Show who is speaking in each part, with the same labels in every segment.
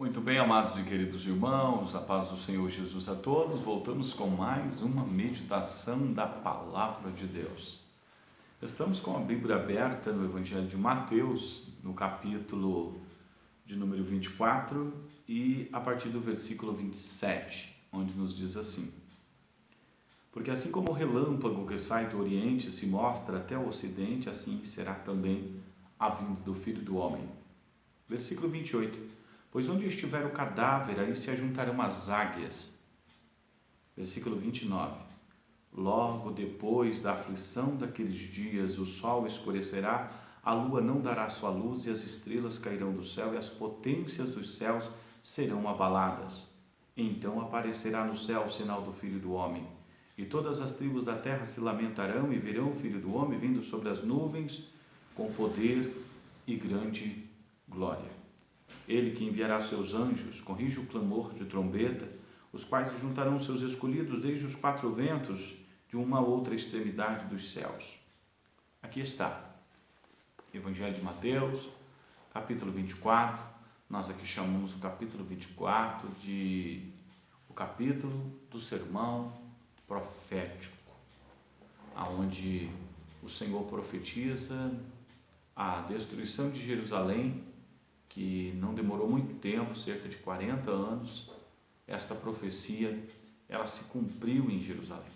Speaker 1: Muito bem, amados e queridos irmãos, a paz do Senhor Jesus a todos. Voltamos com mais uma meditação da Palavra de Deus. Estamos com a Bíblia aberta no Evangelho de Mateus, no capítulo de número 24 e a partir do versículo 27, onde nos diz assim: Porque assim como o relâmpago que sai do Oriente se mostra até o Ocidente, assim será também a vinda do Filho do Homem. Versículo 28. Pois onde estiver o cadáver, aí se ajuntarão as águias. Versículo 29. Logo depois da aflição daqueles dias, o sol escurecerá, a lua não dará sua luz e as estrelas cairão do céu e as potências dos céus serão abaladas. Então aparecerá no céu o sinal do Filho do Homem. E todas as tribos da terra se lamentarão e verão o Filho do Homem vindo sobre as nuvens com poder e grande glória. Ele que enviará seus anjos, corrige o clamor de trombeta, os quais juntarão seus escolhidos desde os quatro ventos de uma outra extremidade dos céus. Aqui está, Evangelho de Mateus, capítulo 24, nós aqui chamamos o capítulo 24 de o capítulo do sermão profético, aonde o Senhor profetiza a destruição de Jerusalém, que não demorou muito tempo, cerca de 40 anos, esta profecia, ela se cumpriu em Jerusalém.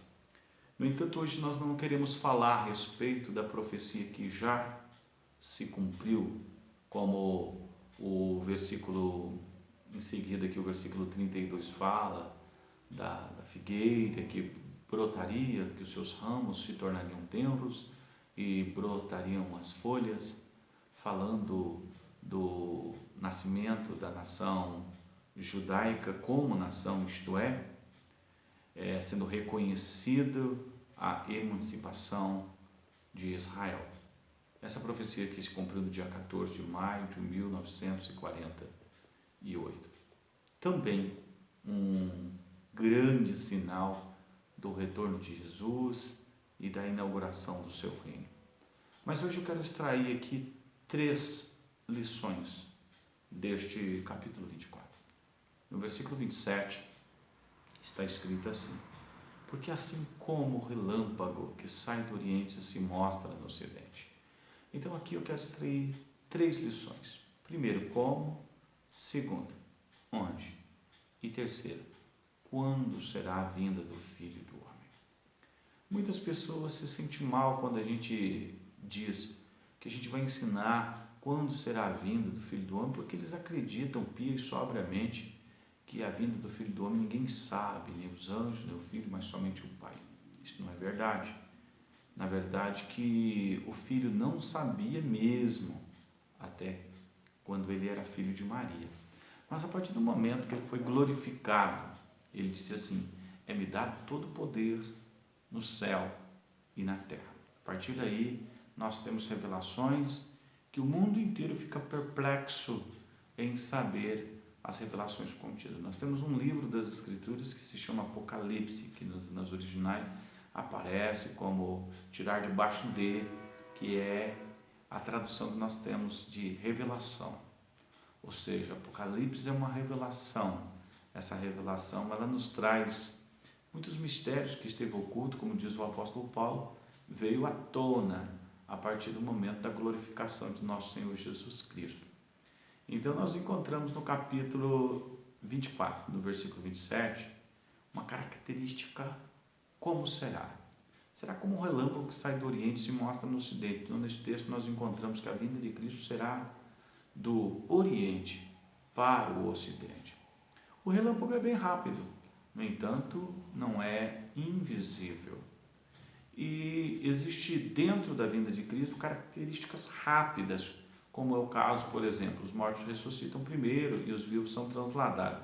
Speaker 1: No entanto, hoje nós não queremos falar a respeito da profecia que já se cumpriu, como o versículo, em seguida que o versículo 32 fala, da figueira que brotaria, que os seus ramos se tornariam tenros e brotariam as folhas, falando do nascimento da nação judaica como nação, isto é, sendo reconhecido a emancipação de Israel. Essa profecia que se cumpriu no dia 14 de maio de 1948. Também um grande sinal do retorno de Jesus e da inauguração do seu reino. Mas hoje eu quero extrair aqui 3 lições deste capítulo 24. No versículo 27 está escrito assim: porque assim como o relâmpago que sai do Oriente se mostra no Ocidente. Então aqui eu quero extrair 3 lições. Primeiro, como. Segunda, onde. E terceiro, quando será a vinda do Filho do Homem. Muitas pessoas se sentem mal quando a gente diz que a gente vai ensinar quando será a vinda do Filho do Homem, porque eles acreditam pia e sobriamente que a vinda do Filho do Homem ninguém sabe, nem os anjos, nem o Filho, mas somente o Pai. Isso não é verdade. Na verdade, que o Filho não sabia mesmo, até quando ele era filho de Maria. Mas a partir do momento que ele foi glorificado, ele disse assim: é-me dado todo o poder no céu e na terra. A partir daí, nós temos revelações que o mundo inteiro fica perplexo em saber as revelações contidas. Nós temos um livro das Escrituras que se chama Apocalipse, que nas originais aparece como tirar debaixo de, que é a tradução que nós temos de revelação. Ou seja, Apocalipse é uma revelação. Essa revelação, ela nos traz muitos mistérios que esteve oculto, como diz o apóstolo Paulo, veio à tona a partir do momento da glorificação de nosso Senhor Jesus Cristo. Então nós encontramos no capítulo 24, no versículo 27, uma característica: como será? Será como um relâmpago que sai do Oriente e se mostra no Ocidente. Então nesse texto nós encontramos que a vinda de Cristo será do Oriente para o Ocidente. O relâmpago é bem rápido, no entanto não é invisível. E existe dentro da vinda de Cristo características rápidas, como é o caso, por exemplo, os mortos ressuscitam primeiro e os vivos são transladados.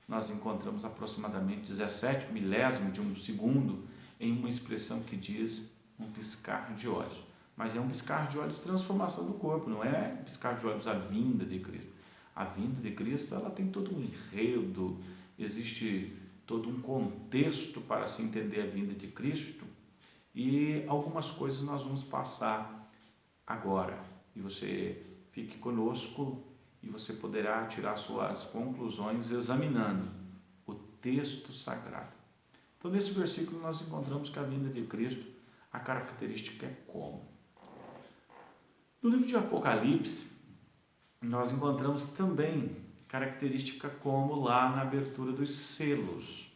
Speaker 1: Nós encontramos aproximadamente 17 milésimos de um segundo em uma expressão que diz um piscar de olhos. Mas é um piscar de olhos transformação do corpo, não é um piscar de olhos a vinda de Cristo. A vinda de Cristo, ela tem todo um enredo, existe todo um contexto para se entender a vinda de Cristo. E algumas coisas nós vamos passar agora. E você fique conosco e você poderá tirar suas conclusões examinando o texto sagrado. Então, nesse versículo, nós encontramos que a vinda de Cristo, a característica é como? No livro de Apocalipse, nós encontramos também característica como lá na abertura dos selos.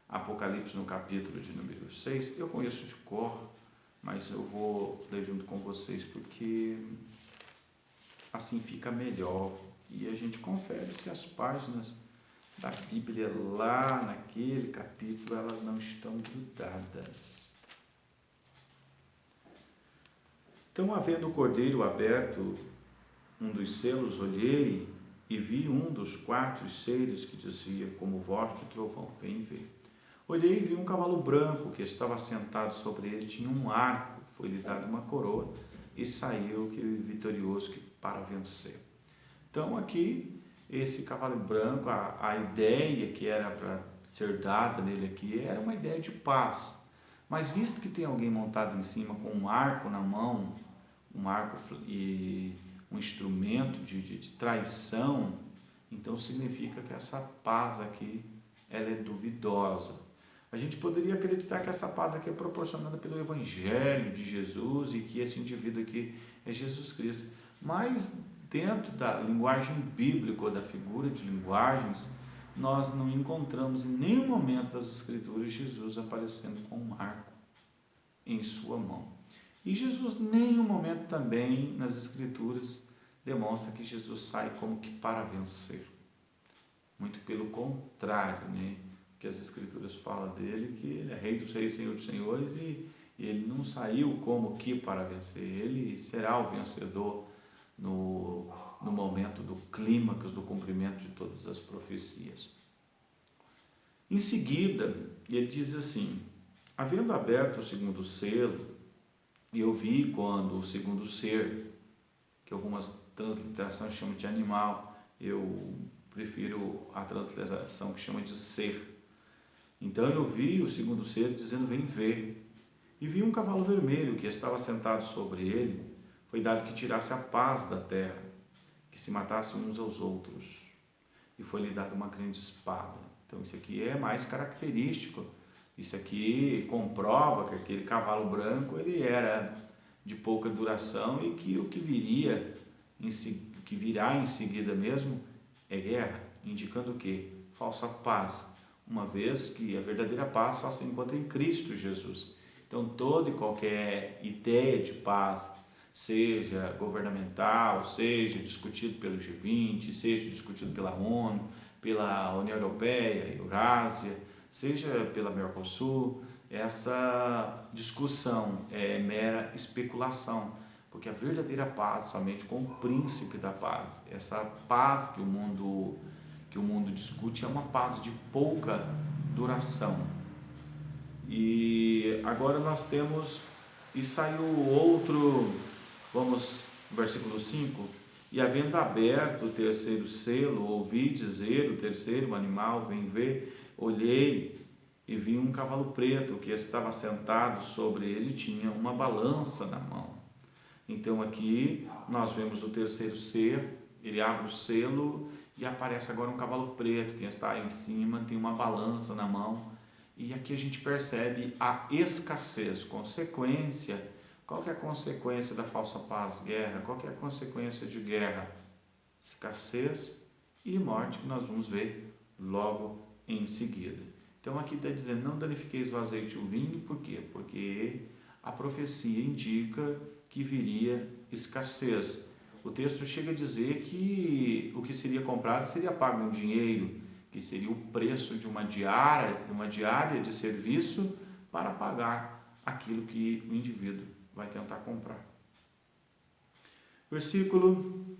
Speaker 1: Apocalipse, no capítulo de número 6, eu conheço de cor, mas eu vou ler junto com vocês porque assim fica melhor e a gente confere se as páginas da Bíblia lá naquele capítulo elas não estão grudadas. Então, havendo o cordeiro aberto um dos selos, olhei e vi um dos 4 seres que dizia como voz de trovão, vem ver. Olhei e vi um cavalo branco que estava sentado sobre ele, tinha um arco, foi-lhe dada uma coroa e saiu vitorioso para vencer. Então aqui, esse cavalo branco, a ideia que era para ser dada nele aqui era uma ideia de paz. Mas visto que tem alguém montado em cima com um arco na mão, um arco e um instrumento de traição, então significa que essa paz aqui ela é duvidosa. A gente poderia acreditar que essa paz aqui é proporcionada pelo Evangelho de Jesus e que esse indivíduo aqui é Jesus Cristo. Mas dentro da linguagem bíblica ou da figura de linguagens, nós não encontramos em nenhum momento das Escrituras Jesus aparecendo com um arco em sua mão. E Jesus, em nenhum momento também nas Escrituras, demonstra que Jesus sai como que para vencer. Muito pelo contrário, né? Que as Escrituras falam dele, que ele é Rei dos Reis, Senhor dos Senhores, e ele não saiu como que para vencer, ele será o vencedor no momento do clímax, do cumprimento de todas as profecias. Em seguida, ele diz assim, havendo aberto o segundo selo, eu vi quando o segundo ser, que algumas transliterações chamam de animal, eu prefiro a transliteração que chama de ser. Então eu vi o segundo ser dizendo, vem ver. E vi um cavalo vermelho que estava sentado sobre ele. Foi dado que tirasse a paz da terra, que se matasse uns aos outros. E foi-lhe dada uma grande espada. Então isso aqui é mais característico. Isso aqui comprova que aquele cavalo branco ele era de pouca duração e que o que virá em seguida mesmo é guerra, indicando o quê? Falsa paz. Uma vez que a verdadeira paz só se encontra em Cristo Jesus. Então, toda e qualquer ideia de paz, seja governamental, seja discutido pelo G20, seja discutido pela ONU, pela União Europeia, Eurásia, seja pela Mercosul, essa discussão é mera especulação, porque a verdadeira paz somente com o príncipe da paz, essa paz que o mundo discute é uma paz de pouca duração. E agora nós temos, e saiu outro, vamos, versículo 5, e havendo aberto o terceiro selo, ouvi dizer o terceiro animal, vem ver, olhei e vi um cavalo preto que estava sentado sobre ele, tinha uma balança na mão. Então aqui nós vemos o terceiro ser, ele abre o selo e aparece agora um cavalo preto, quem está em cima tem uma balança na mão, e aqui a gente percebe a escassez, consequência. Qual que é a consequência da falsa paz? Guerra. Qual que é a consequência de guerra? Escassez e morte, que nós vamos ver logo em seguida. Então aqui está dizendo, não danifiqueis o azeite e o vinho, por quê? Porque a profecia indica que viria escassez. O texto chega a dizer que o que seria comprado seria pago em dinheiro, que seria o preço de uma diária de serviço para pagar aquilo que o indivíduo vai tentar comprar. Versículo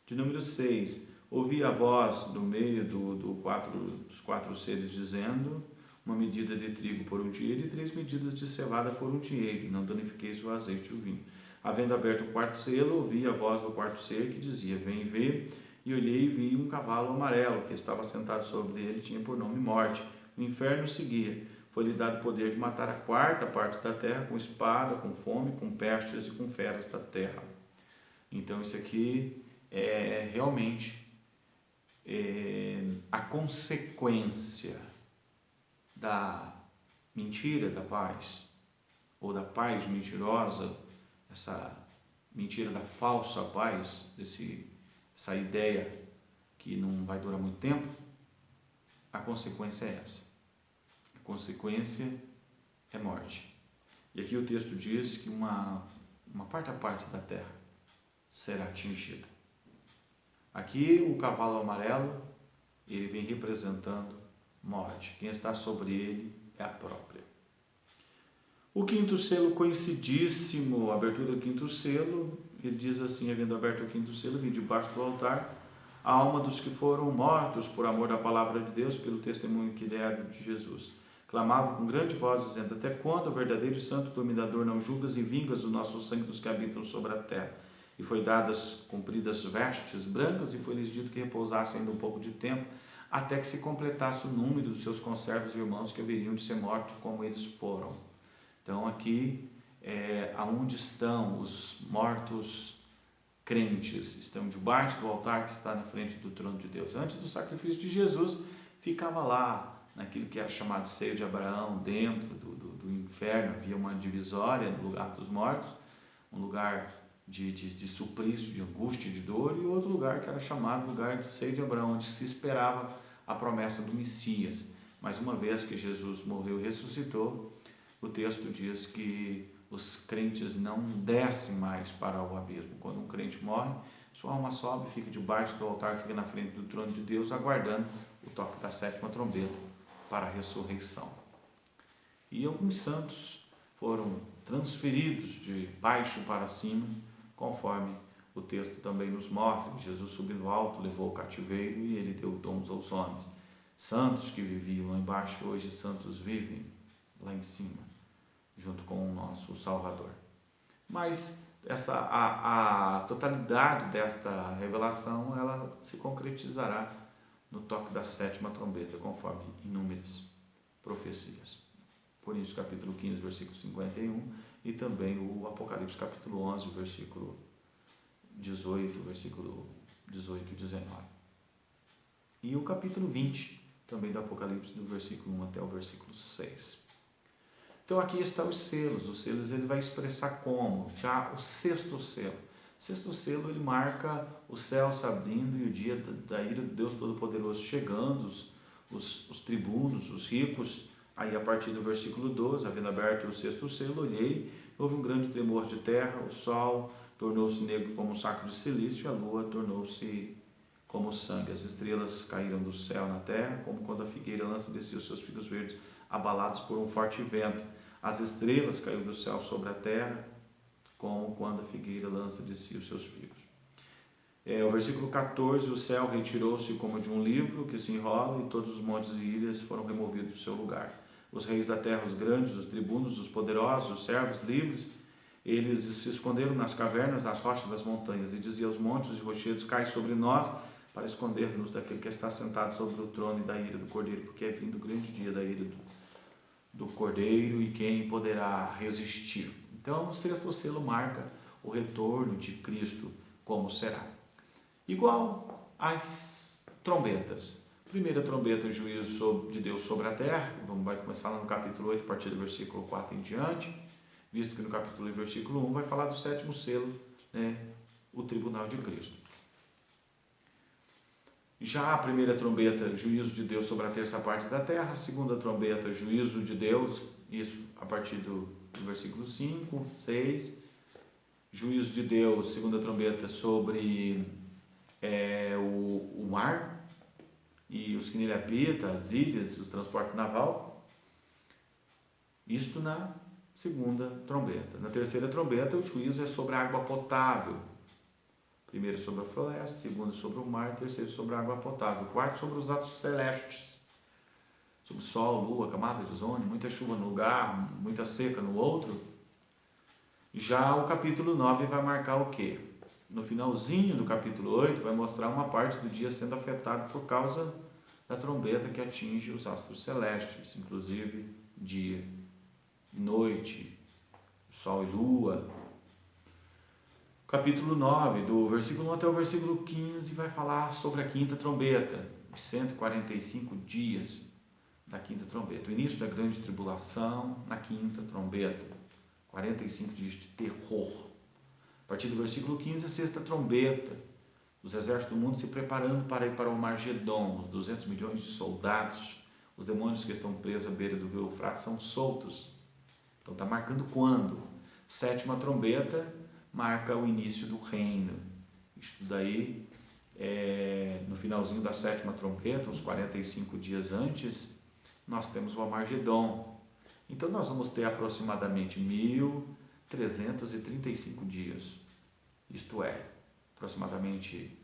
Speaker 1: de número 6. Ouvi a voz do meio dos 4 seres dizendo, uma medida de trigo por um dinheiro e 3 medidas de cevada por um dinheiro, não danifiqueis o azeite e o vinho. Havendo aberto o 4º selo, ouvi a voz do 4º ser que dizia, vem ver, e olhei e vi um cavalo amarelo, que estava sentado sobre ele, tinha por nome Morte. O inferno seguia. Foi-lhe dado poder de matar a 4ª parte da terra com espada, com fome, com pestes e com feras da terra. Então isso aqui realmente a consequência da mentira da paz, ou da paz mentirosa, essa mentira da falsa paz, essa ideia que não vai durar muito tempo, a consequência é essa. A consequência é morte. E aqui o texto diz que uma quarta parte da terra será atingida. Aqui o cavalo amarelo, ele vem representando morte. Quem está sobre ele é a própria. O quinto selo, conhecidíssimo, a abertura do quinto selo, ele diz assim: havendo aberto o quinto selo, vi debaixo do altar a alma dos que foram mortos por amor da palavra de Deus, pelo testemunho que deram de Jesus. Clamavam com grande voz, dizendo: até quando, verdadeiro e santo dominador, não julgas e vingas o nosso sangue dos que habitam sobre a terra? E foi dadas compridas vestes brancas, e foi-lhes dito que repousassem ainda um pouco de tempo, até que se completasse o número dos seus conservos e irmãos que haveriam de ser mortos como eles foram. Então aqui aonde estão os mortos crentes, estão debaixo do altar que está na frente do trono de Deus. Antes do sacrifício de Jesus, ficava lá, naquilo que era chamado seio de Abraão, dentro do inferno, havia uma divisória no lugar dos mortos, um lugar de suplício, de angústia, de dor, e outro lugar que era chamado lugar do seio de Abraão, onde se esperava a promessa do Messias. Mas uma vez que Jesus morreu e ressuscitou, o texto diz que os crentes não descem mais para o abismo. Quando um crente morre, sua alma sobe, fica debaixo do altar, fica na frente do trono de Deus, aguardando o toque da sétima trombeta para a ressurreição. E alguns santos foram transferidos de baixo para cima, conforme o texto também nos mostra, que Jesus subiu no alto, levou o cativeiro e ele deu dons aos homens. Santos que viviam lá embaixo, hoje santos vivem lá em cima, junto com o nosso Salvador. Mas a totalidade desta revelação, ela se concretizará no toque da sétima trombeta, conforme inúmeras profecias. Coríntios capítulo 15, versículo 51, e também o Apocalipse capítulo 11, versículo 18, versículo 18 e 19. E o capítulo 20, também do Apocalipse, do versículo 1 até o versículo 6. Então aqui estão os selos ele vai expressar como? Já o sexto selo. O sexto selo ele marca o céu se abrindo e o dia da ira do Deus Todo-Poderoso chegando, os tribunos, os ricos. Aí a partir do versículo 12, havendo aberto o sexto selo, olhei, houve um grande tremor de terra, o sol tornou-se negro como um saco de silício, e a lua tornou-se como sangue. As estrelas caíram do céu na terra, como quando a figueira lança de si os seus figos verdes, abalados por um forte vento. As estrelas caíram do céu sobre a terra, como quando a figueira lança de si os seus figos. O versículo 14, o céu retirou-se como de um livro que se enrola, e todos os montes e ilhas foram removidos do seu lugar. Os reis da terra, os grandes, os tribunos, os poderosos, os servos livres, eles se esconderam nas cavernas, nas rochas das montanhas, e diziam aos montes e rochedos: cai sobre nós, para esconder-nos daquele que está sentado sobre o trono e da ira do Cordeiro, porque é vindo o grande dia da ira do Cordeiro, e quem poderá resistir? Então, o sexto selo marca o retorno de Cristo, como será. Igual às trombetas. Primeira trombeta, o juízo de Deus sobre a terra, vai começar lá no capítulo 8, a partir do versículo 4 em diante, visto que no capítulo 1, versículo 1, vai falar do sétimo selo, o tribunal de Cristo. Já a primeira trombeta, juízo de Deus sobre a terça parte da terra. A segunda trombeta, juízo de Deus, isso a partir do versículo 5, 6. Juízo de Deus, segunda trombeta, sobre o mar e os que nele habitam, as ilhas, o transporte naval. Isto na segunda trombeta. Na terceira trombeta, o juízo é sobre a água potável. Primeiro sobre a floresta, segundo sobre o mar, terceiro sobre a água potável, quarto sobre os astros celestes, sobre o sol, lua, camada de ozônio, muita chuva num lugar, muita seca no outro. Já o capítulo 9 vai marcar o quê? No finalzinho do capítulo 8 vai mostrar uma parte do dia sendo afetado por causa da trombeta que atinge os astros celestes, inclusive dia, noite, sol e lua. capítulo 9, do versículo 1 até o versículo 15, vai falar sobre a quinta trombeta, os 145 dias da quinta trombeta, o início da grande tribulação na quinta trombeta, 45 dias de terror. A partir do versículo 15, a sexta trombeta, os exércitos do mundo se preparando para ir para o Margedon, os 200 milhões de soldados, os demônios que estão presos à beira do rio Eufrates são soltos. Então está marcando quando? Sétima trombeta marca o início do reino. Isso daí, no finalzinho da sétima trombeta, uns 45 dias antes, nós temos o Armagedon. Então nós vamos ter aproximadamente 1.335 dias, isto é, aproximadamente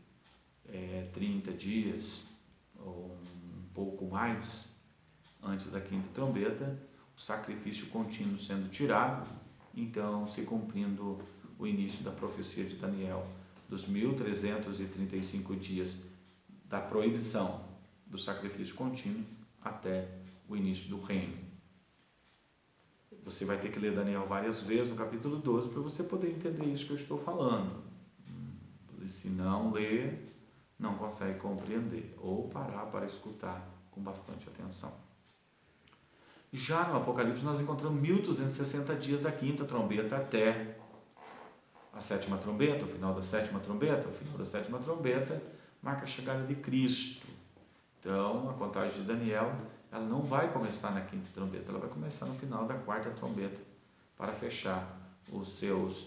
Speaker 1: 30 dias ou um pouco mais antes da quinta trombeta, o sacrifício contínuo sendo tirado, então se cumprindo o início da profecia de Daniel, dos 1.335 dias da proibição do sacrifício contínuo até o início do reino. Você vai ter que ler Daniel várias vezes no capítulo 12 para você poder entender isso que eu estou falando. Se não ler, não consegue compreender, ou parar para escutar com bastante atenção. Já no Apocalipse nós encontramos 1.260 dias da quinta trombeta até a sétima trombeta, o final da sétima trombeta. O final da sétima trombeta marca a chegada de Cristo. Então, a contagem de Daniel, ela não vai começar na quinta trombeta, ela vai começar no final da quarta trombeta, para fechar os seus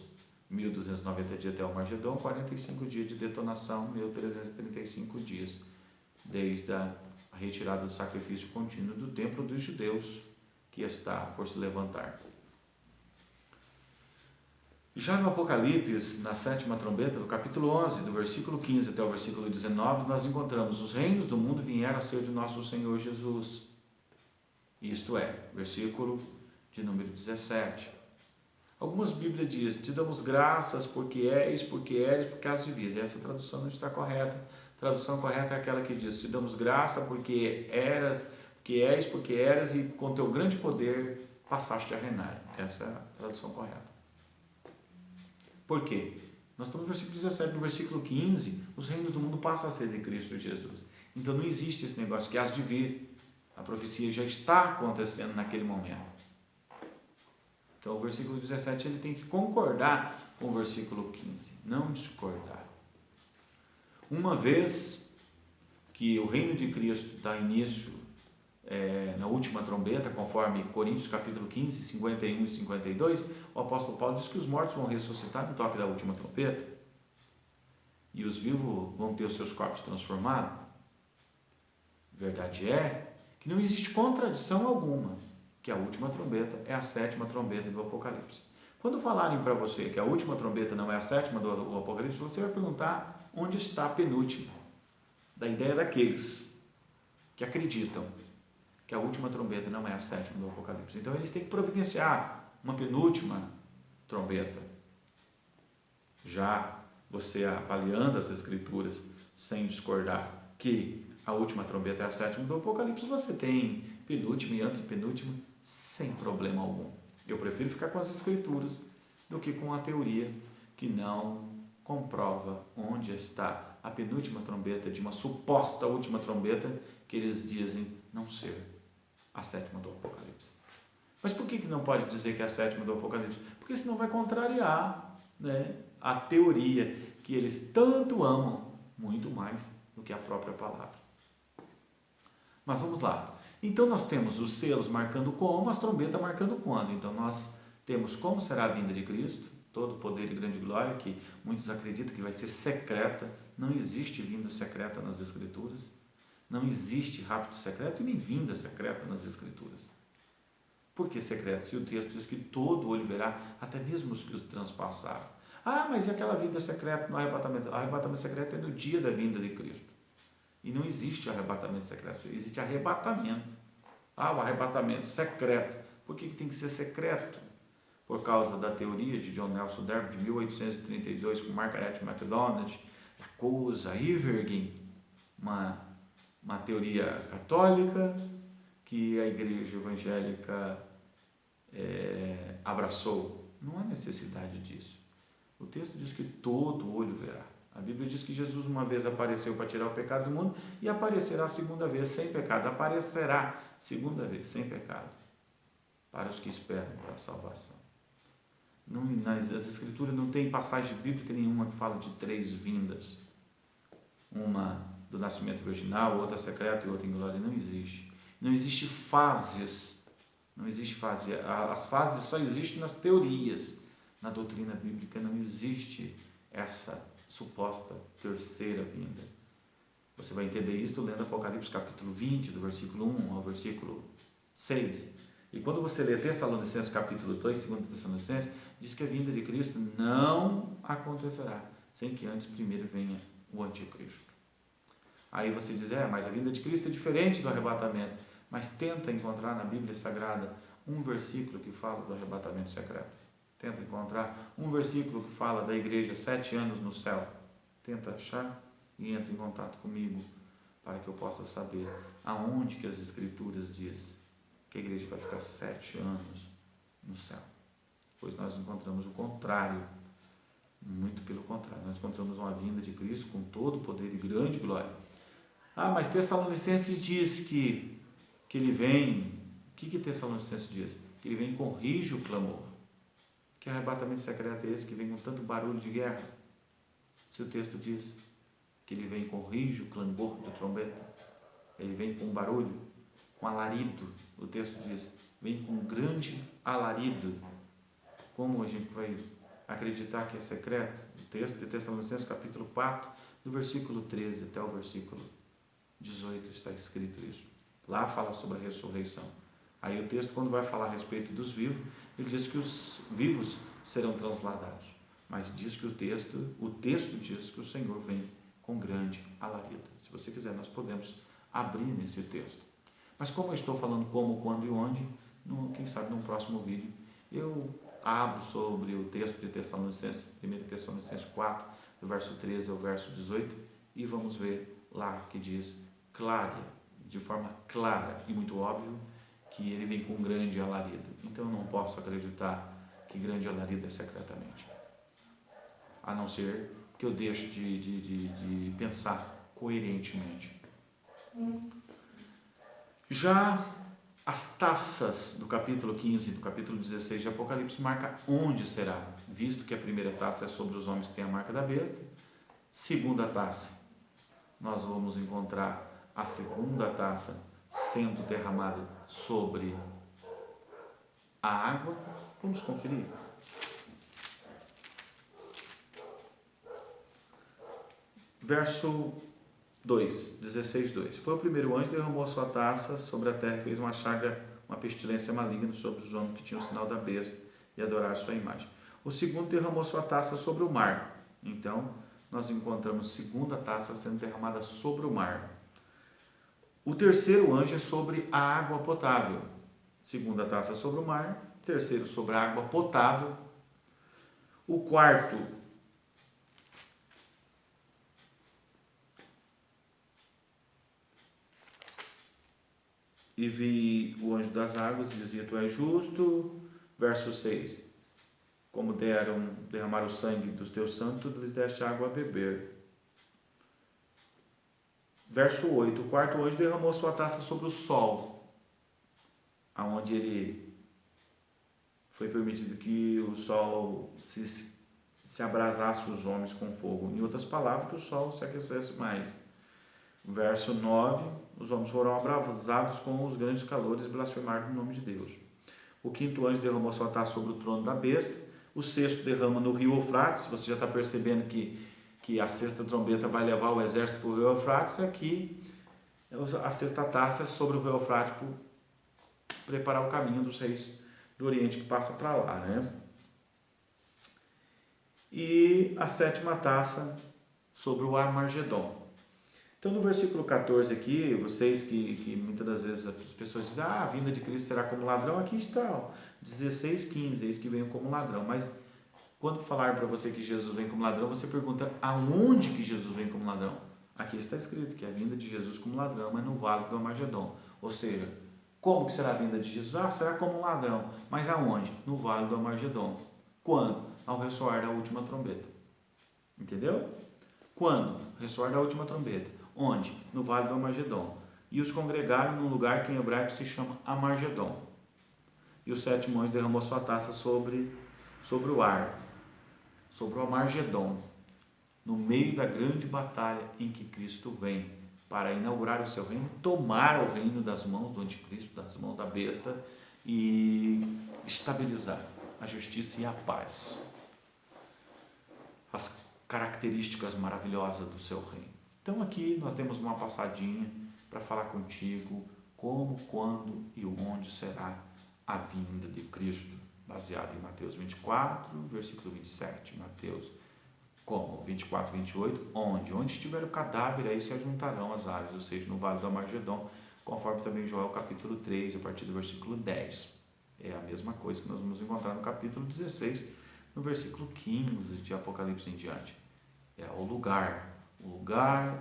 Speaker 1: 1.290 dias até o Armagedon, 45 dias de detonação, 1.335 dias, desde a retirada do sacrifício contínuo do templo dos judeus, que está por se levantar. Já no Apocalipse, na sétima trombeta, no capítulo 11, do versículo 15 até o versículo 19, nós encontramos: os reinos do mundo vieram a ser de nosso Senhor Jesus. Isto é, versículo de número 17. Algumas Bíblias dizem: te damos graças porque eres, porque has de vir. Essa tradução não está correta. A tradução correta é aquela que diz: te damos graça porque eras, porque eras e com teu grande poder passaste a reinar. Essa é a tradução correta. Por quê? Nós estamos no versículo 17, no versículo 15, os reinos do mundo passam a ser de Cristo Jesus. Então não existe esse negócio que has de vir. A profecia já está acontecendo naquele momento. Então o versículo 17 ele tem que concordar com o versículo 15, não discordar. Uma vez que o reino de Cristo dá início na última trombeta, conforme Coríntios capítulo 15, 51 e 52, o apóstolo Paulo diz que os mortos vão ressuscitar no toque da última trombeta e os vivos vão ter os seus corpos transformados. Verdade é que não existe contradição alguma que a última trombeta é a sétima trombeta do Apocalipse. Quando falarem para você que a última trombeta não é a sétima do Apocalipse, você vai perguntar onde está a penúltima, da ideia daqueles que acreditam que a última trombeta não é a sétima do Apocalipse. Então eles têm que providenciar uma penúltima trombeta. Já você avaliando as Escrituras sem discordar que a última trombeta é a sétima do Apocalipse, você tem penúltima e antepenúltima sem problema algum. Eu prefiro ficar com as Escrituras do que com a teoria que não comprova onde está a penúltima trombeta de uma suposta última trombeta que eles dizem não ser a sétima do Apocalipse. Mas por que não pode dizer que é a sétima do Apocalipse? Porque senão vai contrariar, a teoria que eles tanto amam, muito mais do que a própria palavra. Mas vamos lá. Então nós temos os selos marcando como, as trombetas marcando quando. Então nós temos como será a vinda de Cristo, todo poder e grande glória, que muitos acreditam que vai ser secreta. Não existe vinda secreta nas Escrituras. Não existe rapto secreto e nem vinda secreta nas Escrituras. Por que secreto? Se o texto diz que todo olho verá, até mesmo os que o transpassaram. Ah, mas e aquela vinda secreta no arrebatamento? O arrebatamento secreto é no dia da vinda de Cristo. E não existe arrebatamento secreto, existe arrebatamento. Ah, o arrebatamento secreto. Por que tem que ser secreto? Por causa da teoria de John Nelson Darby, de 1832, com Margaret MacDonald, Yakuza, Ivergen, uma teoria católica que a igreja evangélica abraçou. Não há necessidade disso. O texto diz que todo olho verá. A Bíblia diz que Jesus uma vez apareceu para tirar o pecado do mundo e aparecerá a segunda vez sem pecado. Aparecerá segunda vez sem pecado para os que esperam para a salvação. Não, as Escrituras não tem passagem bíblica nenhuma que fala de 3 vindas. Uma do nascimento virginal, outra secreta e outra em glória. Não existe. Não existe fases. Não existe fase. As fases só existem nas teorias. Na doutrina bíblica não existe essa suposta terceira vinda. Você vai entender isso lendo Apocalipse capítulo 20, do versículo 1 ao versículo 6. E quando você lê Tessalonicenses capítulo 2, 2 Tessalonicenses, diz que a vinda de Cristo não acontecerá sem que antes primeiro venha o anticristo. Aí você diz, mas a vinda de Cristo é diferente do arrebatamento. Mas tenta encontrar na Bíblia Sagrada um versículo que fala do arrebatamento secreto. Tenta encontrar um versículo que fala da igreja 7 anos no céu. Tenta achar e entra em contato comigo para que eu possa saber aonde que as Escrituras diz que a igreja vai ficar 7 anos no céu. Pois nós encontramos o contrário, muito pelo contrário. Nós encontramos uma vinda de Cristo com todo o poder e grande glória. Mas Tessalonicenses diz que ele vem, o que Tessalonicenses diz? Que ele vem e corrige o clamor. Que arrebatamento secreto é esse que vem com tanto barulho de guerra? Se o texto diz que ele vem e corrige o clamor de trombeta, ele vem com barulho, com alarido, o texto diz, vem com grande alarido. Como a gente vai acreditar que é secreto? O texto de Tessalonicenses capítulo 4, do versículo 13 até o versículo 18 está escrito isso. Lá fala sobre a ressurreição. Aí o texto, quando vai falar a respeito dos vivos, ele diz que os vivos serão transladados. Mas diz que o texto diz que o Senhor vem com grande alarido. Se você quiser, nós podemos abrir nesse texto. Mas como eu estou falando como, quando e onde, quem sabe num próximo vídeo, eu abro sobre o texto de Tessalonicenses, 1 Tessalonicenses 4, do verso 13 ao verso 18, e vamos ver lá que diz de forma clara e muito óbvio, que ele vem com grande alarido. Então eu não posso acreditar que grande alarido é secretamente. A não ser que eu deixe de pensar coerentemente. Já as taças do capítulo 15 e do capítulo 16 de Apocalipse marca onde será, visto que a primeira taça é sobre os homens que têm a marca da besta. Segunda taça, nós vamos encontrar a segunda taça sendo derramado sobre a água. Vamos conferir. Verso 2, 16, 2. Foi o primeiro anjo que derramou a sua taça sobre a terra e fez uma chaga, uma pestilência maligna sobre os homens que tinham o sinal da besta e adoraram sua imagem. O segundo derramou sua taça sobre o mar. Então, nós encontramos segunda taça sendo derramada sobre o mar. O terceiro anjo é sobre a água potável. Segunda taça sobre o mar. Terceiro sobre a água potável. O quarto e vi o anjo das águas e dizia, tu és justo. Verso 6. Como derramaram o sangue dos teus santos, lhes deste água a beber. Verso 8, o quarto anjo derramou sua taça sobre o sol, aonde ele foi permitido que o sol se abrasasse os homens com fogo. Em outras palavras, que o sol se aquecesse mais. Verso 9, os homens foram abrasados com os grandes calores e blasfemaram no nome de Deus. O quinto anjo derramou sua taça sobre o trono da besta. O sexto derrama no rio Eufrates. Você já está percebendo que a sexta trombeta vai levar o exército para o rio Eufrates. Aqui, a sexta taça é sobre o rio Eufrates para preparar o caminho dos reis do Oriente que passa para lá, né? E a sétima taça sobre o Armagedon. Então, no versículo 14 aqui, vocês que muitas das vezes as pessoas dizem, a vinda de Cristo será como ladrão, aqui está, 16, 15, eis que vem como ladrão. Mas, quando falar para você que Jesus vem como ladrão, você pergunta, aonde que Jesus vem como ladrão? Aqui está escrito que a vinda de Jesus como ladrão é no vale do Armagedon. Ou seja, como que será a vinda de Jesus? Será como um ladrão. Mas aonde? No vale do Armagedon. Quando? Ao ressoar da última trombeta. Entendeu? Quando? Ressoar da última trombeta. Onde? No vale do Armagedon. E os congregaram num lugar que em hebraico se chama Amargedon. E os 7 anjos derramou sua taça sobre o ar, sobre o Amargedon, no meio da grande batalha em que Cristo vem para inaugurar o seu reino, tomar o reino das mãos do anticristo, das mãos da besta e estabilizar a justiça e a paz. As características maravilhosas do seu reino. Então aqui nós temos uma passadinha para falar contigo como, quando e onde será a vinda de Cristo, baseado em Mateus 24, versículo 27. Mateus, como? 24, 28, onde? Onde estiver o cadáver, aí se ajuntarão as aves, ou seja, no vale do Armagedon, conforme também Joel capítulo 3, a partir do versículo 10. É a mesma coisa que nós vamos encontrar no capítulo 16, no versículo 15 de Apocalipse em diante. É o lugar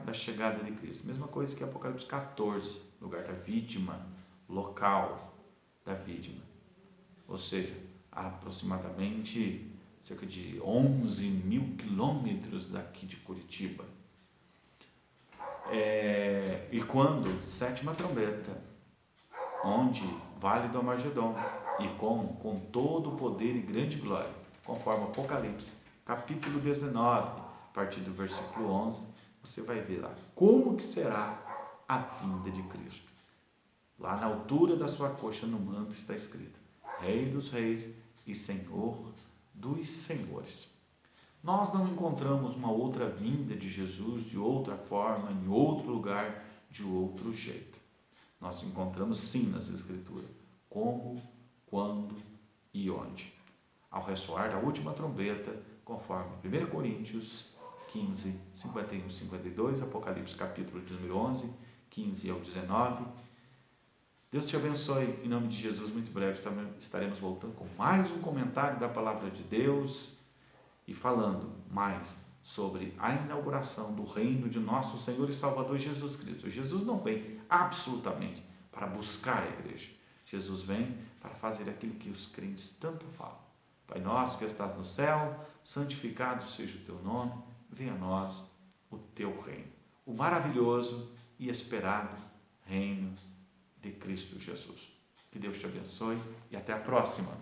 Speaker 1: da chegada de Cristo. Mesma coisa que Apocalipse 14, lugar da vítima, local da vítima. Ou seja, aproximadamente cerca de 11 mil quilômetros daqui de Curitiba. E quando? 7ª trombeta, onde? Vale do Armagedon, e com todo o poder e grande glória, conforme Apocalipse, capítulo 19, a partir do versículo 11, você vai ver lá como que será a vinda de Cristo. Lá na altura da sua coxa, no manto, está escrito: Rei dos reis e Senhor dos senhores. Nós não encontramos uma outra vinda de Jesus de outra forma, em outro lugar, de outro jeito. Nós encontramos sim nas Escrituras, como, quando e onde. Ao ressoar da última trombeta, conforme 1 Coríntios 15, 51 e 52, Apocalipse capítulo de número 11, 15 ao 19. Deus te abençoe, em nome de Jesus. Muito breve estaremos voltando com mais um comentário da Palavra de Deus e falando mais sobre a inauguração do reino de nosso Senhor e Salvador Jesus Cristo. Jesus não vem absolutamente para buscar a igreja. Jesus vem para fazer aquilo que os crentes tanto falam. Pai nosso que estás no céu, santificado seja o teu nome, venha a nós o teu reino. O maravilhoso e esperado reino de Cristo Jesus. Que Deus te abençoe e até a próxima.